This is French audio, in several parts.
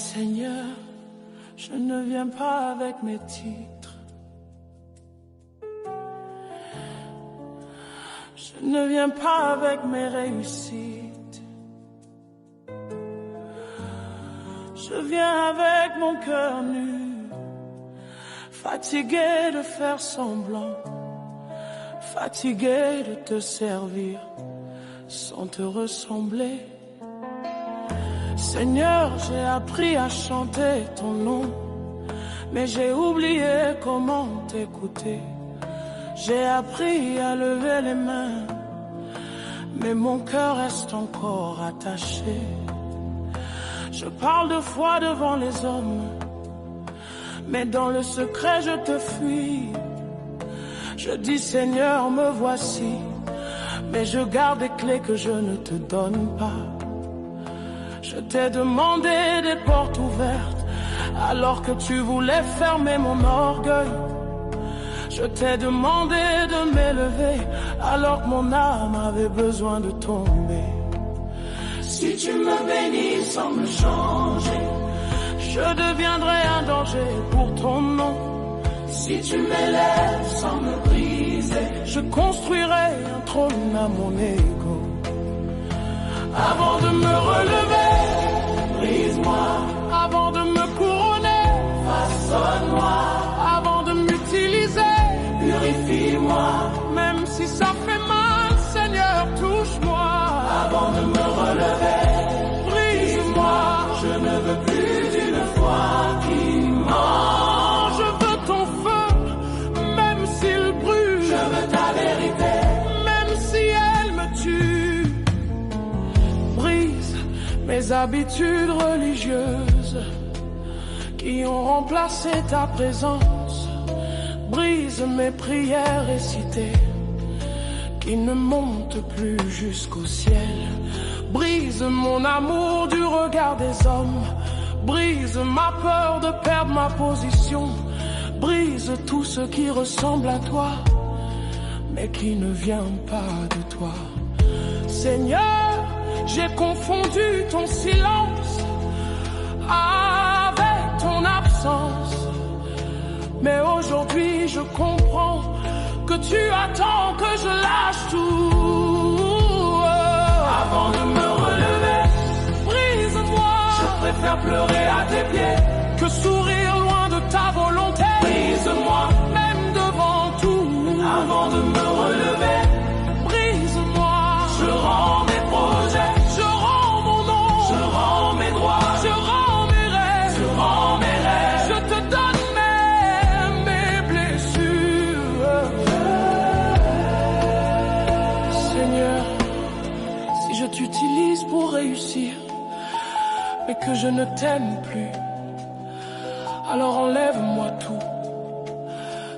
Seigneur, je ne viens pas avec mes titres. Je ne viens pas avec mes réussites. Je viens avec mon cœur nu, fatigué de faire semblant, fatigué de te servir sans te ressembler. Seigneur, j'ai appris à chanter ton nom, mais j'ai oublié comment t'écouter. J'ai appris à lever les mains, mais mon cœur reste encore attaché. Je parle de foi devant les hommes, mais dans le secret je te fuis. Je dis Seigneur, me voici, mais je garde des clés que je ne te donne pas. Je t'ai demandé des portes ouvertes, alors que tu voulais fermer mon orgueil. Je t'ai demandé de m'élever, alors que mon âme avait besoin de tomber. Si tu me bénis sans me changer, je deviendrai un danger pour ton nom. Si tu m'élèves sans me briser, je construirai un trône à mon ego. Avant de me relever, brise-moi. Avant de me couronner, façonne-moi. Avant de m'utiliser, purifie-moi. Même si ça fait mal, Seigneur, touche-moi. Avant de me relever, brise-moi. Je ne veux plus d'une foi qui ment. Je veux ton feu, même s'il brûle. Je veux ta vérité, même si elle me tue. Brise mes habitudes religieuses qui ont remplacé ta présence. Brise mes prières récitées qui ne montent plus jusqu'au ciel. Brise mon amour du regard des hommes. Brise ma peur de perdre ma position. Brise tout ce qui ressemble à toi, mais qui ne vient pas de toi. Seigneur, j'ai confondu ton silence avec ton absence. Mais aujourd'hui je comprends que tu attends que je lâche tout. Avant de me relever, brise-moi. Je préfère pleurer à tes pieds que sourire loin de ta volonté. Brise-moi, même devant tout. Avant de me relever, brise-moi. Je rends mes projets, je rends mon nom, je rends mes droits, je rends mes rêves, je rends mes rêves. Je te donne mes blessures. Seigneur, si je t'utilise pour réussir, mais que je ne t'aime plus, alors enlève-moi tout.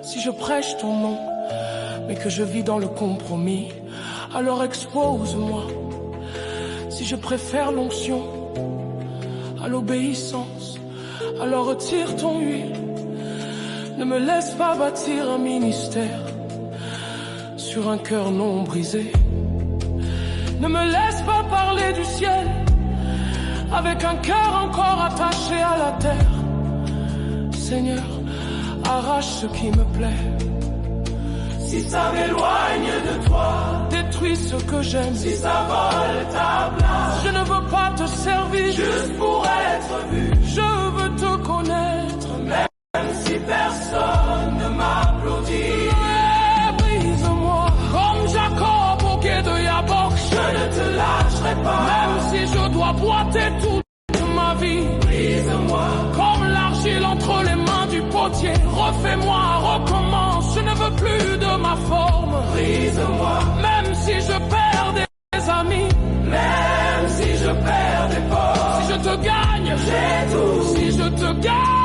Si je prêche ton nom, mais que je vis dans le compromis, alors expose-moi. Si je préfère l'onction à l'obéissance, alors retire ton huile. Ne me laisse pas bâtir un ministère sur un cœur non brisé. Ne me laisse pas parler du ciel avec un cœur encore attaché à la terre. Seigneur, arrache ce qui me plaît. Si ça m'éloigne de toi, détruis ce que j'aime. Si ça vole ta place, je ne veux pas te servir juste pour être vu. Je veux te connaître, même si personne ne m'applaudit. Brise-moi comme Jacob au quai de Yabok. Je ne te lâcherai pas, même si je dois boiter toute ma vie. Brise-moi comme l'argile entre les mains du potier. Refais-moi, recommence. Je ne veux plus de ma forme. Brise-moi, même si je perds des amis, même si je perds des portes. Si je te gagne, j'ai tout. Si je te gagne,